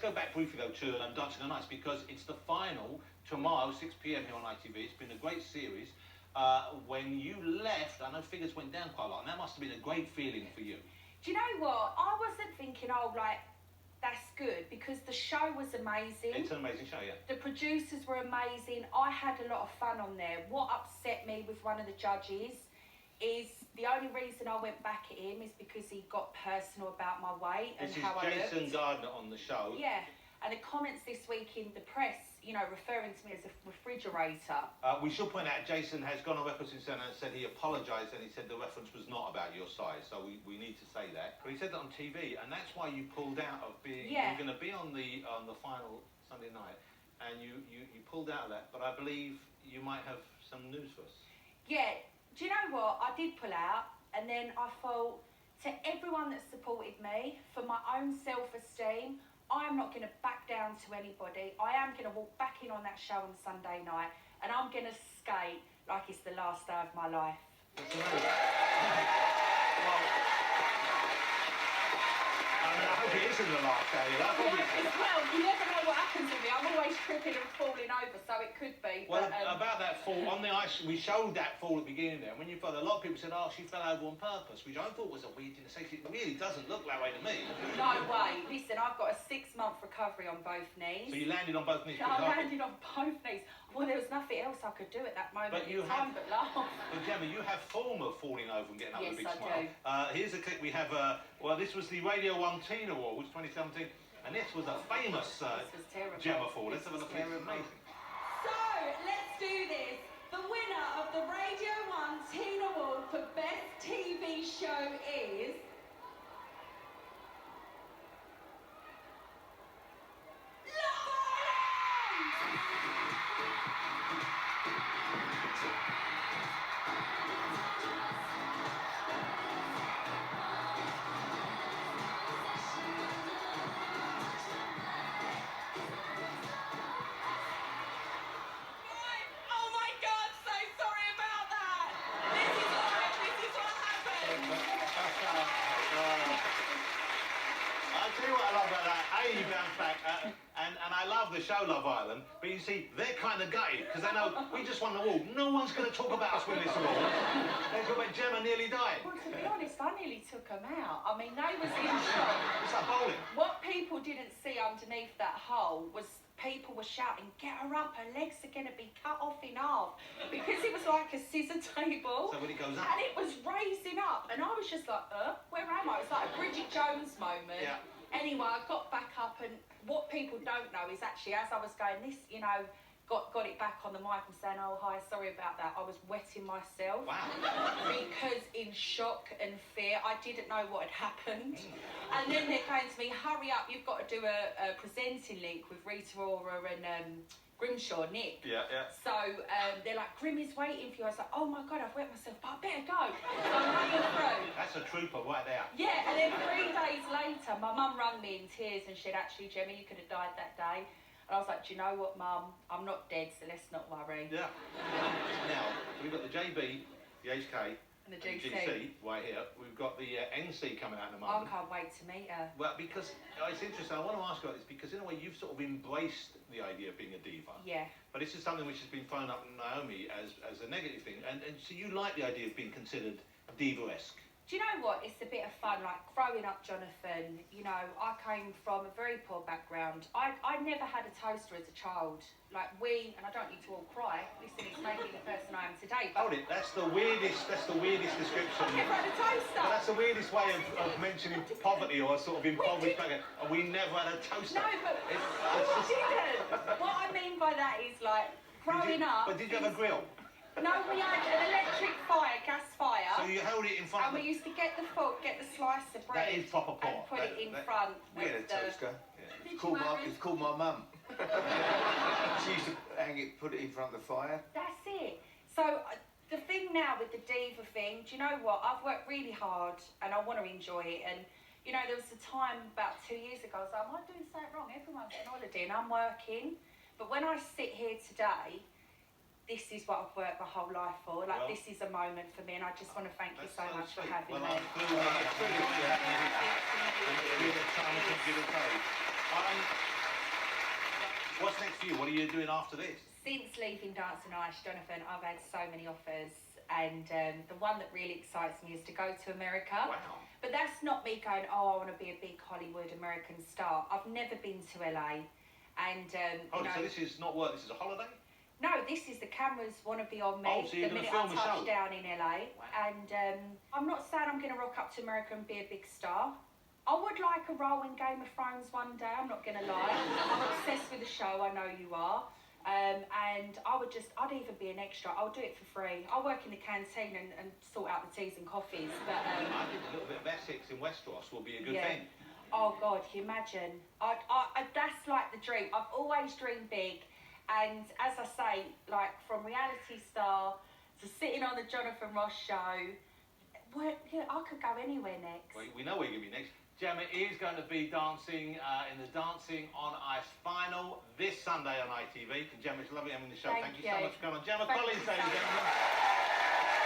Let's go back briefly though to Dancing on Ice, because it's the final tomorrow, 6 p.m. here on ITV. It's been a great series. When you left, I know figures went down quite a lot, and that must have been a great feeling for you. Do you know what? I wasn't thinking, oh, like, that's good, because the show was amazing. It's an amazing show, yeah. The producers were amazing. I had a lot of fun on there. What upset me with one of the judges is the only reason I went back at him is because he got personal about my weight and how I looked. This is Jason Gardner on the show. Yeah, and the comments this week in the press, you know, referring to me as a refrigerator. We should point out Jason has gone on record since then and said he apologised, and he said the reference was not about your size, so we need to say that. But he said that on TV, and that's why you pulled out of being... Yeah. You're going to be on the final Sunday night, and you pulled out of that, but I believe you might have some news for us. Yeah, do you know what? I did pull out, and then I thought, to everyone that supported me, for my own self-esteem, I'm not going to back down to anybody. I am going to walk back in on that show on Sunday night, and I'm going to skate like it's the last day of my life. Well, I hope it isn't the last day. Well, you never know what happens with me. I'm always tripping and falling over, so it could be. Well, about that fall on the ice, we showed that fall at the beginning there. When you fell, a lot of people said, oh, she fell over on purpose, which I thought was a weird thing to say. It really doesn't look that way to me. No way. Listen, I've got a 6-month recovery on both knees. So you landed on both knees? I landed on both knees. Well, there was nothing else I could do at that moment in time but laugh. But Gemma, you have form of falling over and getting up with a big smile. Yes, I do. Here's a clip we have. Well, this was the Radio 1 Teen Awards 2017, and this was a famous Gemma fall. Let's have a look at it. It's amazing. So, let's do this. The winner of the Radio 1 Teen Award for Best TV Show is... You bounce back, and I love the show Love Island, but you see, they're kind of gutted, because they know we just won the award. No one's going to talk about us winning this award. They're talking about Gemma nearly dying. Well, to be honest, I nearly took them out. I mean, they was in shock. It's like bowling. What people didn't see underneath that hole was people were shouting, get her up, her legs are going to be cut off in half, because it was like a scissor table. So when it goes up? And it was raising up, and I was just like, where am I? It was like a Bridget Jones moment. Yeah. Anyway, I got back up, and what people don't know is actually, as I was going, this, you know, got it back on the mic and saying, oh, hi, sorry about that. I was wetting myself. Wow. Because in shock and fear, I didn't know what had happened. And then they're going to me, hurry up, you've got to do a presenting link with Rita Ora and Grimshaw, Nick. Yeah, yeah. So they're like, Grim is waiting for you. I was like, oh my God, I've wet myself, but I better go. So I'm running through. That's a trooper right there. Yeah, and then 3 days later, my mum rang me in tears and said, actually, Gemma, you could have died that day. And I was like, do you know what, Mum? I'm not dead, so let's not worry. Yeah. Now, we've got the JB, the HK, and the GC right here. We've got the NC coming out in a I moment. can't wait to meet her. Well, because it's interesting. I want to ask about this because in a way you've sort of embraced the idea of being a diva. Yeah. But this is something which has been thrown up in Naomi as a negative thing. And so you like the idea of being considered diva-esque. Do you know what? It's a bit of fun, like growing up, Johnathan, you know, I came from a very poor background. I never had a toaster as a child. Like and I don't need to all cry, listen, it's making the person I am today. But hold it, that's the weirdest description. I never had a toaster. But that's the weirdest way of mentioning poverty or sort of impoverished background. We never had a toaster. No, but I didn't. What I mean by that is like, growing up... But did you have a grill? No, we had an electric fire, gas fire. So you held it in front and we used to get the slice of bread. That is proper poor. And put it in front. We had a toaster. Yeah. It's called my mum. She used to put it in front of the fire. That's it. So the thing now with the diva thing, do you know what? I've worked really hard and I want to enjoy it. And you know, there was a time about 2 years ago, I was like, am I doing something wrong? Everyone's on holiday and I'm working. But when I sit here today, this is what I've worked my whole life for. Like, this is a moment for me, and I just want to thank you so much for having me. What's next for you? What are you doing after this? Since leaving Dance and Ice, Johnathan, I've had so many offers, and the one that really excites me is to go to America. Wow. But that's not me going, oh, I want to be a big Hollywood American star. I've never been to LA, and Oh, so this is not work, this is a holiday? no, this is the cameras want to be on me Oh, so you're the gonna minute I film a show? touch down in LA. Wow. And I'm not saying I'm going to rock up to America and be a big star. I would like a role in Game of Thrones one day, I'm not going to lie. I'm obsessed with the show, I know you are. And I'd even be an extra. I'll do it for free. I'll work in the canteen and sort out the teas and coffees. But I think a little bit of Essex in Westeros will be a good thing. Oh God, can you imagine? That's like the dream. I've always dreamed big, and as I say, like from reality star to sitting on the Johnathan Ross show, I could go anywhere next. Well, we know where you're going to be next. Gemma is going to be dancing in the Dancing on Ice final this Sunday on ITV. Gemma, it's lovely having the show. Thank you so much for coming. Gemma Collins, ladies and gentlemen.